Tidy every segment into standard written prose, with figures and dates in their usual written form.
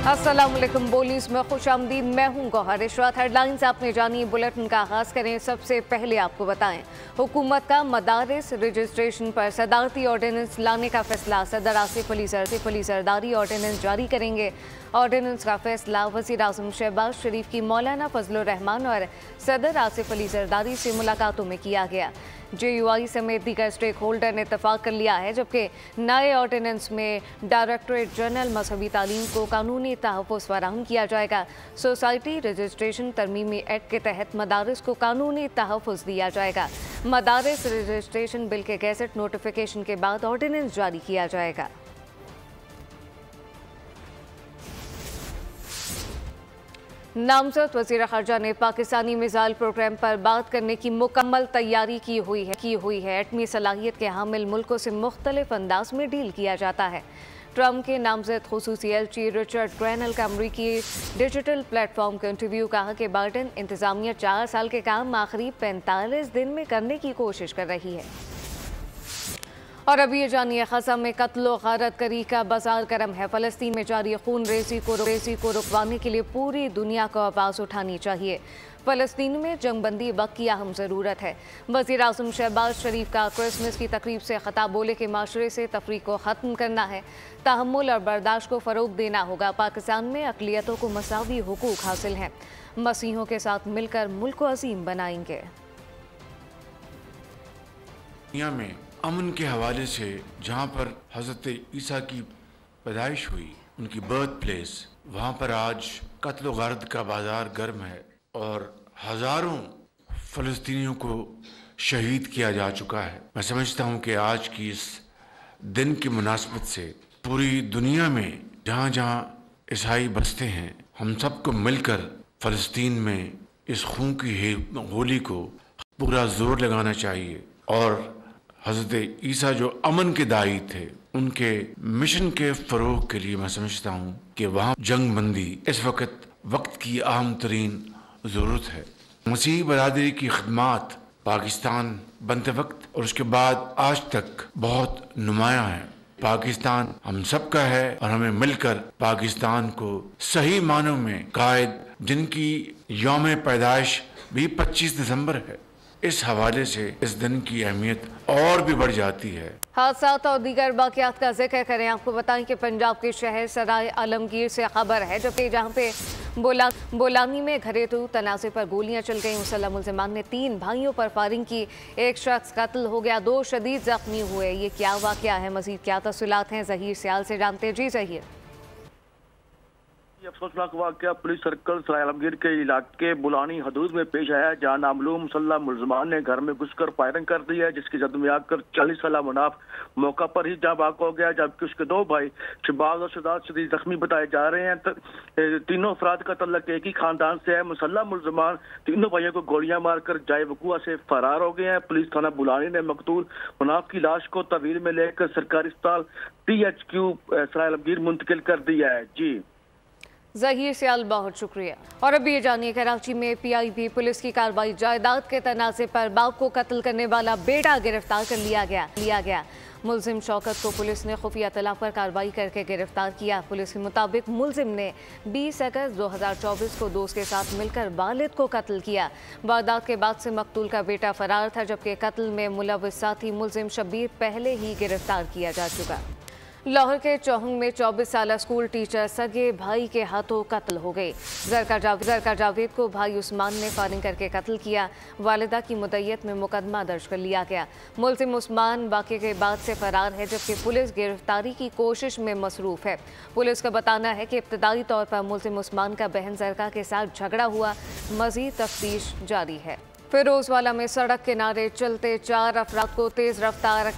अस्सलामुअलैकुम। बोलीज में खुशामदीद, मैं हूं गौहर। इशरात हेडलाइंस आपने जानी। बुलेटिन का आगाज करें। सबसे पहले आपको बताएं, हुकूमत का मदारिस रजिस्ट्रेशन पर सदारती ऑर्डिनेंस लाने का फैसला। सदर आसिफ अली जरदारी ऑर्डिनेंस जारी करेंगे। ऑर्डिनेंस का फैसला वज़ीर आज़म शहबाज शरीफ की मौलाना फजलुर रहमान और सदर आसिफ अली जरदारी से मुलाकातों में किया गया। JUI समेत दीगर स्टेक होल्डर ने इत्तफाक कर लिया है, जबकि नए ऑर्डिनेंस में डायरेक्टरेट जनरल मजहबी तालीम को कानूनी तहफ़्फ़ुज़ फराहम किया जाएगा। सोसाइटी रजिस्ट्रेशन तरमीमी एक्ट के तहत मदारिस को कानूनी तहफ़्फ़ुज़ दिया जाएगा। मदारिस रजिस्ट्रेशन बिल के गैजेट नोटिफिकेशन के बाद ऑर्डिनेंस जारी किया जाएगा। नामजद वज़ीर ख़ारजा ने पाकिस्तानी मिसाइल प्रोग्राम पर बात करने की मुकम्मल तैयारी की हुई है। एटमी सलाहियत के हामिल मुल्कों से मुख्तलिफ अंदाज में डील किया जाता है। ट्रंप के नामजद खुसूसी एलची रिचर्ड ग्रैनल का अमरीकी डिजिटल प्लेटफॉर्म के इंटरव्यू कहा कि बाइडेन इंतजामिया 4 साल के काम आखिरी 45 दिन में करने की कोशिश कर रही है। और अभी ये जानिए, ग़ज़ा में कत्ल व गारतगरी का बाजार गर्म है। फ़लस्तीन में जारी खून रेज़ी को रुकवाने के लिए पूरी दुनिया को आवाज़ उठानी चाहिए। फ़लस्तीन में जंगबंदी वक्त की अहम ज़रूरत है। वज़ीर आज़म शहबाज शरीफ का क्रिसमस की तकरीब से ख़िताब बोले कि माशरे से तफरीक को ख़त्म करना है, तहम्मुल और बर्दाश्त को फ़रोग़ देना होगा। पाकिस्तान में अक़लियतों को मसावी हुकूक़ हासिल हैं। मसीहों के साथ मिलकर मुल्क को अज़ीम बनाएंगे। दुनिया में अमन के हवाले से जहाँ पर हज़रत ईसा की पैदाइश हुई, उनकी बर्थ प्लेस, वहाँ पर आज कत्ल गारत का बाजार गर्म है और हज़ारों फ़लस्तीनियों को शहीद किया जा चुका है। मैं समझता हूँ कि आज की इस दिन की मुनासबत से पूरी दुनिया में जहाँ जहाँ ईसाई बसते हैं, हम सबको मिलकर फ़लस्तीन में इस खून की होली को पूरा जोर लगाना चाहिए। और हज़रत ईसा जो अमन के दाई थे, उनके मिशन के फ़रोग़ के लिए मैं समझता हूँ कि वहाँ जंगबंदी इस वक्त की अहम तरीन ज़रूरत है। मसीही बरादरी की खिदमात पाकिस्तान बनते वक्त और उसके बाद आज तक बहुत नुमायाँ है। पाकिस्तान हम सब का है और हमें मिलकर पाकिस्तान को सही मानों में कायद, जिनकी यौम पैदाइश भी 25 दिसंबर है, इस हवाले से इस दिन की अहमियत और भी बढ़ जाती है। हादसात और दीगर वाक़यात का जिक्र करें। आपको बताएं कि पंजाब के शहर सराय आलमगीर से खबर है, जबकि जहां पे बोलानी में घरेलू तनाज़े पर गोलियां चल गई। मुसल्लम मुल्ज़िमान ने 3 भाइयों पर फायरिंग की। एक शख्स कत्ल हो गया, 2 शदीद जख्मी हुए। ये क्या वाक़या है, मज़ीद क्या तफ़सीलात हैं, ज़हीर सियाल से जानते। जी ज़हीर। अफसोसनाक वाक़या पुलिस सर्कल सराय आलमगीर के इलाके बुलानी हदूद में पेश आया, जहां नामालूम मुसल्लम मुल्ज़िमान ने घर में घुसकर फायरिंग कर दी है, जिसकी जद में आकर 40 साल मुनाफ मौका पर ही जहाँ बाग हो गया, जबकि उसके 2 भाई शहबाज और शहजाद शदीद जख्मी बताए जा रहे हैं। तीनों अफराद का तल्लक एक ही खानदान से है। मुसल्लम मुल्ज़िमान तीनों भाइयों को गोलियां मारकर जाए वक़ुआ से फरार हो गए हैं। पुलिस थाना बुलानी ने मकतूल मुनाफ की लाश को तहवील में लेकर सरकारी अस्पताल THQ सराय आलमगीर मुंतकिल कर दिया है। जी ज़हीर सियाल, बहुत शुक्रिया। और अभी ये जानिए, कराची में PIB पुलिस की कार्रवाई। जायदाद के तनाज़े पर बाप को कत्ल करने वाला बेटा गिरफ्तार कर लिया गया। मुल्जिम शौकत को पुलिस ने खुफिया तला पर कार्रवाई करके गिरफ्तार किया। पुलिस के मुताबिक मुल्जिम ने 20 अगस्त 2024 को दोस्त के साथ मिलकर वालिद को कत्ल किया। वारदात के बाद से मकतूल का बेटा फरार था, जबकि कत्ल में मुलव्विस साथी मुल्जिम शब्बीर पहले ही गिरफ्तार किया जा चुका। लाहौर के चौहंग में 24 साल स्कूल टीचर सगे भाई के हाथों कत्ल हो गई। जरका जावेद को भाई उस्मान ने फायरिंग करके कत्ल किया। वालिदा की मुद्दत में मुकदमा दर्ज कर लिया गया। मुल्जिम उस्मान वाक़े के बाद से फरार है, जबकि पुलिस गिरफ्तारी की कोशिश में मसरूफ़ है। पुलिस का बताना है कि इब्तदाई तौर पर मुल्जिम उस्मान का बहन जरका के साथ झगड़ा हुआ। मज़ीद तफ्तीश जारी है। फिरोजवाला में सड़क किनारे चलते 4 अफराद को तेज रफ्तार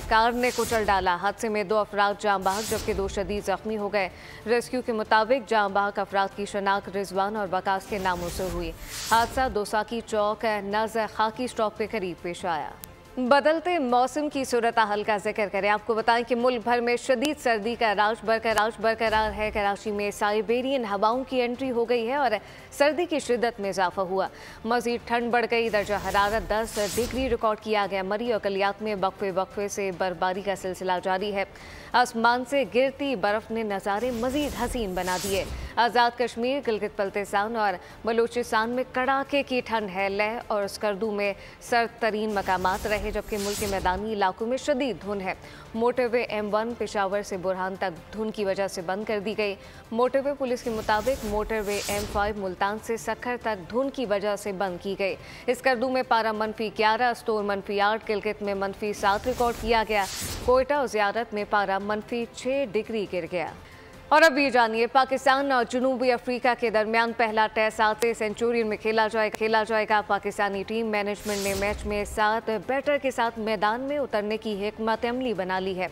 कार ने कुचल डाला। हादसे में 2 अफराद जाँ बहक, जबकि 2 शदीद जख्मी हो गए। रेस्क्यू के मुताबिक जाँ बहक अफराद की शनाख्त रिजवान और वकास के नामों से हुई। हादसा दोसाकी चौक नज़ खाकी स्टॉप के करीब पेश आया। बदलते मौसम की सूरत हाल का जिक्र करें। आपको बताएं कि मुल्क भर में शदीद सर्दी का राज बरकरार है। कराची में साइबेरियन हवाओं की एंट्री हो गई है और सर्दी की शिद्दत में इजाफा हुआ। मजीद ठंड बढ़ गई। दर्जा हरारत 10 डिग्री रिकॉर्ड किया गया। मरी और कलियात में वक्फे से बर्फबारी का सिलसिला जारी है। आसमान से गिरती बर्फ ने नज़ारे मजीद हसीन बना दिए। आज़ाद कश्मीर, गिलगित बल्तिस्तान और बलूचिस्तान में कड़ाके की ठंड है। लेह और स्कर्दू में सर्द तरीन मकामात रहे, जबकि मुल्क के मैदानी इलाकों में शदीद धुंध है। मोटरवे M1 पेशावर से बुरहान तक धुंध की वजह से बंद कर दी गई। मोटरवे पुलिस के मुताबिक मोटरवे M5 मुल्तान से सखर तक धुंध की वजह से बंद की गई। स्कर्दू में पारा -11, स्टोर -8, गिलगित में -7 रिकॉर्ड किया गया। कोयटा और ज़ियारत में पारा -6 डिग्री गिर गया। और अब ये जानिए, पाकिस्तान और जनूबी अफ्रीका के दरमियान पहला टेस्ट 7 सेंचुरियन में खेला जाएगा। पाकिस्तानी टीम मैनेजमेंट ने मैच में 7 बैटर के साथ मैदान में उतरने की हिकमत अमली बना ली है।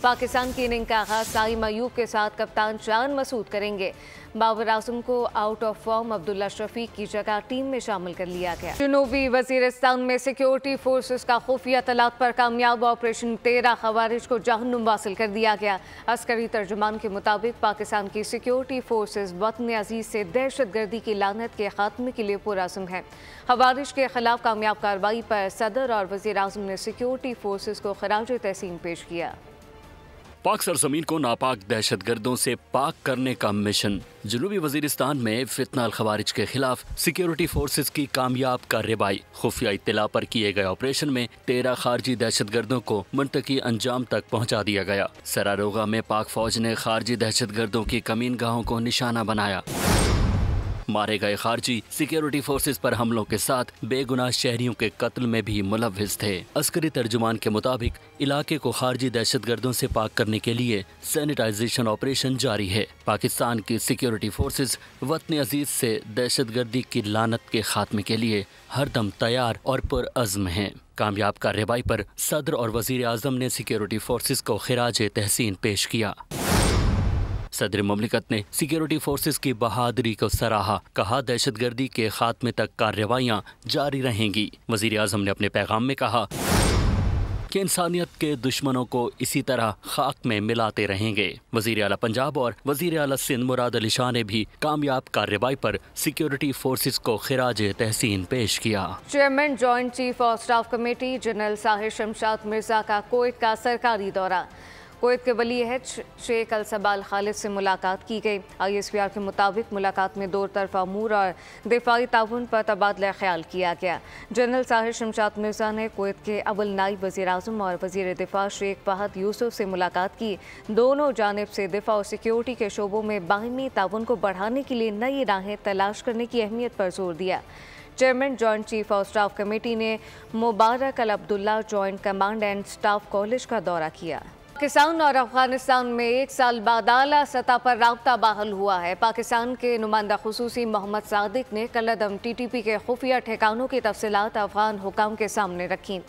पाकिस्तान की इनिंग का आगाज साइम अयूब के साथ कप्तान जान मसूद करेंगे। बाबर आजम को out of form Abdullah Shafique की जगह टीम में शामिल कर लिया गया। जनूबी वजीरिस्तान में सिक्योरिटी फोर्सेस का खुफिया तलात पर कामयाब ऑपरेशन 13 खवारिज को जहन्नुम वासिल कर दिया गया। अस्करी तर्जुमान के मुताबिक पाकिस्तान की सिक्योरिटी फोर्सेस वतन अजीज से दहशतगर्दी की लानत के खात्मे के लिए पुरअज़्म है। खवारिज के खिलाफ कामयाब कार्रवाई पर सदर और वज़ीर आज़म ने सिक्योरिटी फोर्सेस को खराज तहसीन पेश किया। पाक सरजमीन को नापाक दहशतगर्दों से पाक करने का मिशन। जनूबी वजीरिस्तान में फितना अल खवारिज के खिलाफ सिक्योरिटी फोर्सेस की कामयाब कार्रवाई। खुफिया इत्तला पर किए गए ऑपरेशन में 13 खारजी दहशतगर्दों को मुंतकी अंजाम तक पहुंचा दिया गया। सरारोगा में पाक फौज ने खारजी दहशतगर्दों की कमीनगाहों को निशाना बनाया। मारे गए खारजी सिक्योरिटी फोर्सेस पर हमलों के साथ बेगुनाह शहरियों के कत्ल में भी मुलव्विस थे। अस्करी तर्जुमान के मुताबिक इलाके को खारजी दहशतगर्दों से पाक करने के लिए सैनिटाइजेशन ऑपरेशन जारी है। पाकिस्तान की सिक्योरिटी फोर्सेस वतन अजीज से दहशतगर्दी की लानत के खात्मे के लिए हरदम तैयार और पुरअज़्म हैं। कामयाब कार्रवाई पर सदर और वजीर आज़म ने सिक्योरिटी फोर्सेस को खिराज तहसीन पेश किया। सदर मुमलिकत ने सिक्योरिटी फोर्सेस की बहादुरी को सराहा। कहा, दहशतगर्दी के खात्मे तक कार्रवाइयाँ जारी रहेंगी। वजीर आज़म ने अपने पैगाम में कहा कि इंसानियत के दुश्मनों को इसी तरह खाक में मिलाते रहेंगे। वजीर आला पंजाब और वजीर आला सिंध मुराद अली शाह ने भी कामयाब कार्रवाई पर सिक्योरिटी फोर्सेस को खिराज तहसीन पेश किया। Chairman joint chief of staff committee general Sahir Shamshad Mirza का कोयत का सरकारी दौरा। कोयत के वली अहद शेख अल सबाल खालिद से मुलाकात की गई। ISPR के मुताबिक मुलाकात में दो तरफा अमूर और दिफाई ताउन पर तबादला ख्याल किया गया। जनरल साहिर शमशाद मिर्जा ने कोयत के अव्वल नाइब वज़ीर आज़म और वज़ीर दिफा शेख फहद यूसुफ से मुलाकात की। दोनों जानिब से दिफा और सिक्योरिटी के शोबों में बाहिमी ताउन को बढ़ाने के लिए नई राहें तलाश करने की अहमियत पर जोर दिया। Chairman joint chief of staff committee ने Mubarak Al Abdullah joint command and staff college का दौरा किया। पाकिस्तान और अफगानिस्तान में 1 साल बाद आला सतह पर राब्ता बहाल हुआ है। पाकिस्तान के नुमाइंदा खुसूसी मोहम्मद सादिक ने कलअदम TTP के खुफिया ठिकानों की तफसीलात अफगान हुकाम के सामने रखी।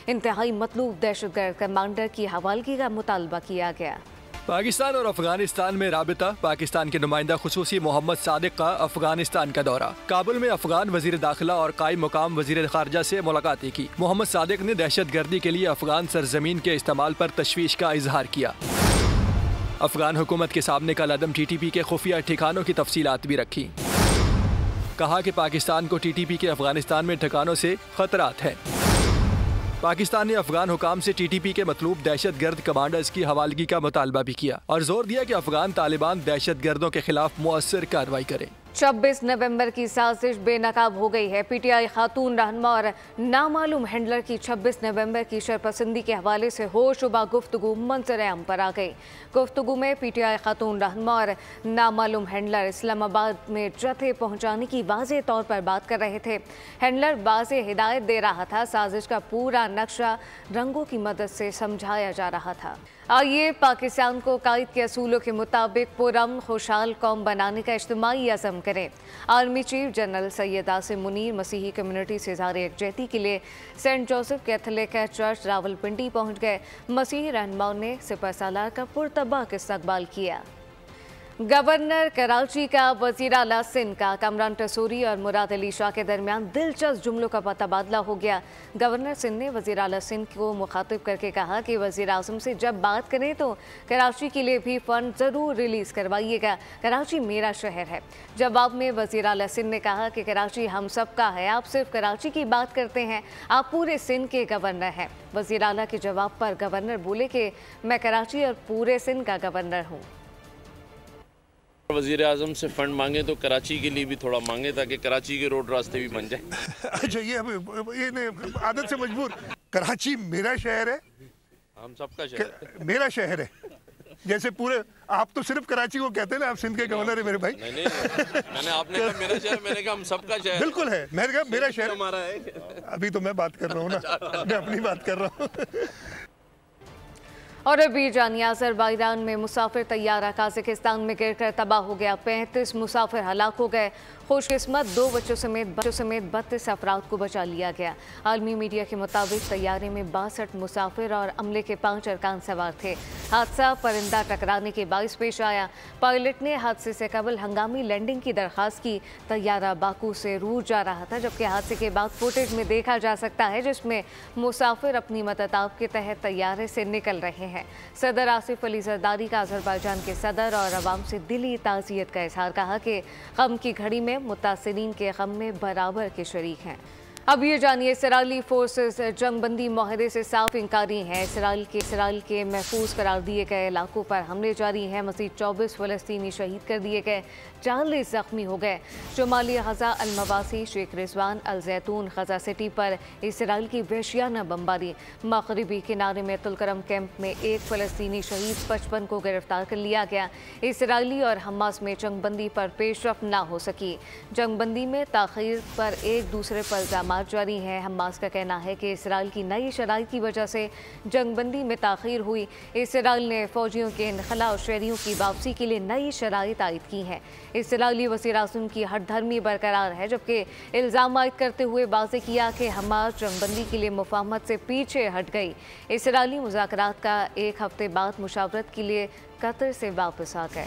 इंतहाई मतलूब दहशतगर्द कमांडर की हवालगी का मुतालबा किया गया। पाकिस्तान और अफगानिस्तान में राबिता। पाकिस्तान के नुमाइंदा खुसूसी मोहम्मद सादिक का अफगानिस्तान का दौरा। काबुल में अफगान वजीर दाखिला और कायम मुकाम वजीर खारजा से मुलाकातें की। मोहम्मद सादिक ने दहशतगर्दी के लिए अफगान सरजमीन के इस्तेमाल पर तशवीश का इजहार किया। अफगान हुकूमत के सामने कलअदम TTP के खुफिया ठिकानों की तफसीलात भी रखी। कहा कि पाकिस्तान को TTP के अफगानिस्तान में ठिकानों से खतरात हैं। पाकिस्तान ने अफगान हुकाम से TTP के मतलूब दहशतगर्द कमांडर्स की हवालगी का मुतालबा भी किया और जोर दिया कि अफगान तालिबान दहशतगर्दों के खिलाफ मुअस्सर कार्रवाई करें। 26 नवंबर की साजिश बेनकाब हो गई है। PTI खातून रहनुमा और नामालूम हैंडलर की 26 नवंबर की शरपसंदी के हवाले से होशुबा गुफ्तगू मंजर-ए-आम पर आ गई। गुफ्तगू में PTI खातून रहनुमा और नामालूम हैंडलर इस्लामाबाद में जत्थे पहुंचाने की वाज़ेह तौर पर बात कर रहे थे। हैंडलर वाज़ेह हिदायत दे रहा था। साजिश का पूरा नक्शा रंगों की मदद से समझाया जा रहा था। आइए पाकिस्तान को कायद के असूलों के मुताबिक पुरअमन खुशहाल कौम बनाने का इज्तिमाई अज़म करें। Army chief general Syed Asim Munir मसीही कम्युनिटी से इज़हार यकजहती के लिए saint Joseph Catholic church Rawalpindi पहुँच गए। मसीही रहनुमाओं ने सिपहसालार का पुरतबाक इस्तकबाल किया। गवर्नर कराची का वज़ीर आला सिंध का कामरान टसूरी और मुराद अली शाह के दरमियान दिलचस्प जुमलों का तबादला हो गया। गवर्नर सिंध ने वज़ीर आला सिंध को मुखातिब करके कहा कि वज़ीर आज़म से जब बात करें तो कराची के लिए भी फ़ंड ज़रूर रिलीज़ करवाइएगा, कराची मेरा शहर है। जवाब में वज़ीर आला सिंध ने कहा कि कराची हम सब का है, आप सिर्फ कराची की बात करते हैं, आप पूरे सिंध के गवर्नर हैं। वज़ीर आला के जवाब पर गवर्नर बोले कि मैं कराची और पूरे सिंध का गवर्नर हूँ। वज़ीर आज़म से फंड मांगे तो कराची के लिए भी थोड़ा मांगे ताकि कराची के रोड रास्ते भी बन जाए। अच्छा, ये आदत से मजबूर। कराची मेरा शहर है, हम सबका शहर है। मेरा शहर है, जैसे पूरे आप तो सिर्फ कराची को कहते हैं ना, आप सिंध के गवर्नर है मेरे भाई। नहीं, मैंने आपने कहा मेरा शहर, मैंने कहा हम सबका शहर। बिल्कुल है, मैंने कहा मेरा शहर हमारा है। अभी तो मैं बात कर रहा हूँ ना, मैं अपनी बात कर रहा हूँ। और अभी जानिए, अज़रबैजान में मुसाफिर तैयारा काज़ाकिस्तान में गिरकर तबाह हो गया, 35 मुसाफिर हलाक हो गए। खुशकिस्मत 2 बच्चों समेत 32 अफराद को बचा लिया गया। आलमी मीडिया के मुताबिक तैयारे में 62 मुसाफिर और अमले के 5 अरकान सवार थे। हादसा परिंदा टकराने के बाइस पेश आया। पायलट ने हादसे से कबल हंगामी लैंडिंग की दरख्वास्त की। तैयारा बाकू से रूट जा रहा था, जबकि हादसे के बाद फुटेज में देखा जा सकता है जिसमें मुसाफिर अपनी मदताब के तहत तैयारे से निकल रहे हैं। सदर आसिफ अली जरदारी का अज़रबैजान के सदर और अवाम से दिली ताज़ियत का इजहार, कहा कि गम की घड़ी में मुतासिरीन के गम में बराबर के शरीक हैं। अब ये जानिए, इसराइली फोर्सेस जंगबंदी माहदे से साफ इंकारी हैं। इसराइल के महफूज करार दिए गए इलाकों पर हमले जारी हैं। मज़ीद 24 फ़लस्तीनी शहीद कर दिए गए, 40 ज़ख्मी हो गए। शुमाली गज़ा अल-मवासी, शेख रिजवान, अल जैतून, गज़ा सिटी पर इसराइल की वहशियाना बमबारी। मगरबी किनारे में तुलकरम कैंप में 1 फ़लस्तीनी शहीद, 55 को गिरफ्तार कर लिया गया। इसराइली और हमास में जंगबंदी पर पेशरफ ना हो सकी। जंगबंदी में ताख़ीर पर एक दूसरे पर इल्ज़ाम जारी है। हमास का कहना है कि इसराइल की नई शराइत की वजह से जंगबंदी में ताख़ीर हुई। इसराइल ने फौजियों के इनखला और शहरियों की वापसी के लिए नई शराइत आयद की हैं। इसराइली वज़ीर आज़म की हठधर्मी बरकरार है, जबकि इल्ज़ाम आयद करते हुए वाज़ेह किया कि हमास जंगबंदी के लिए मुफाहमत से पीछे हट गई। इसराइली मुज़ाकरात का 1 हफ्ते बाद मुशावरत के लिए कतर से वापस आ गए।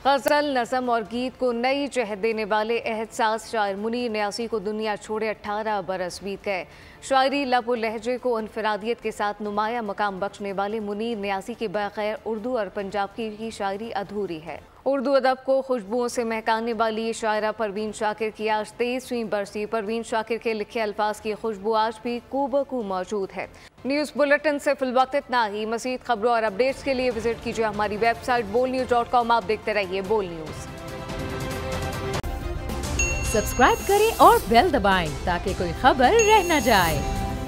गज़ल, नज़म और गीत को नई जहत देने वाले एहसास शायर मुनीर न्यासी को दुनिया छोड़े 18 बरस बीत गए। शायरी, लब और लहजे को इनफरादियत के साथ नुमाया मकाम बख्शने वाले मुनीर न्यासी के बगैर उर्दू और पंजाबी की शायरी अधूरी है। उर्दू अदब को खुशबुओं से महकाने वाली शायरा परवीन शाकिर की आज 23वीं बरसी। परवीन शाकिर के लिखे अल्फाज की खुशबू आज भी कूबकू मौजूद है। न्यूज़ बुलेटिन से फिलवक्त इतना ही। मज़ीद खबरों और अपडेट्स के लिए विजिट कीजिए हमारी वेबसाइट bolnews.com। आप देखते रहिए बोल न्यूज़। सब्सक्राइब करें और बेल दबाएं ताकि कोई खबर रह न जाए।